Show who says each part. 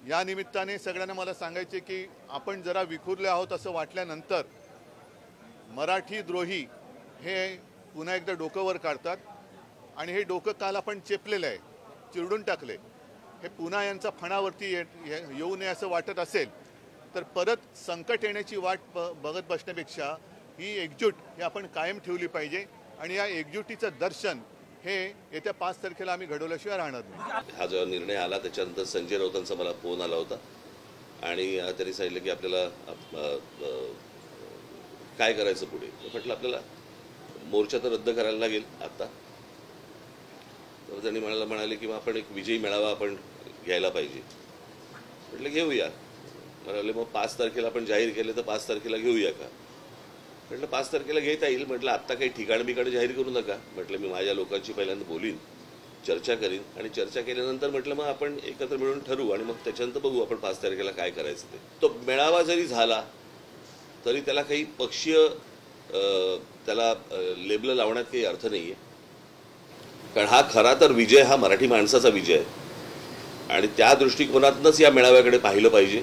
Speaker 1: या निमित्ताने सगळ्यांना मला सांगायचे की आपण जरा विखुरले आहोत असं वाटल्यानंतर मराठी द्रोही हे पुन्हा एकदा डोकं वर काढतात आणि हे डोकं काल आपण चेपलेलं आहे, चिरडून टाकले. हे पुन्हा यांचा फणावरती येऊ नये असं वाटत असेल तर परत संकट येण्याची वाट बघत बसण्यापेक्षा ही एकजूट ही आपण कायम ठेवली पाहिजे आणि या एकजुटीचं दर्शन हे येत्या 5 तारखेला आम्ही घडवल्याशिवाय राहणार नाही.
Speaker 2: हा जो निर्णय आला त्याच्यानंतर संजय राऊतांचा मला फोन आला होता आणि त्यांनी सांगितलं की आपल्याला काय करायचं पुढे. म्हटलं आपल्याला मोर्चा तर रद्द करायला लागेल आता. तर त्यांनी म्हणाले की आपण एक विजयी मेळावा आपण घ्यायला पाहिजे. म्हटलं घेऊया. म्हणाले मग 5 तारखेला आपण जाहीर केले तर 5 तारखेला घेऊया का. म्हटलं 5 तारखेला घेता येईल. म्हटलं आत्ता काही ठिकाण जाहीर करू नका. म्हटलं मी माझ्या लोकांची पहिल्यांदा बोलीन, चर्चा करीन आणि चर्चा केल्यानंतर म्हटलं मग आपण एकत्र मिळून ठरवू आणि मग त्याच्यानंतर बघू आपण 5 तारखेला काय करायचं ते. तो मेळावा जरी झाला तरी त्याला काही पक्षीय त्याला लेबल लावण्यात काही अर्थ नाही आहे. कारण हा खरा तर विजय हा मराठी माणसाचा विजय आहे आणि त्या दृष्टिकोनातूनच या मेळाव्याकडे पाहिलं पाहिजे.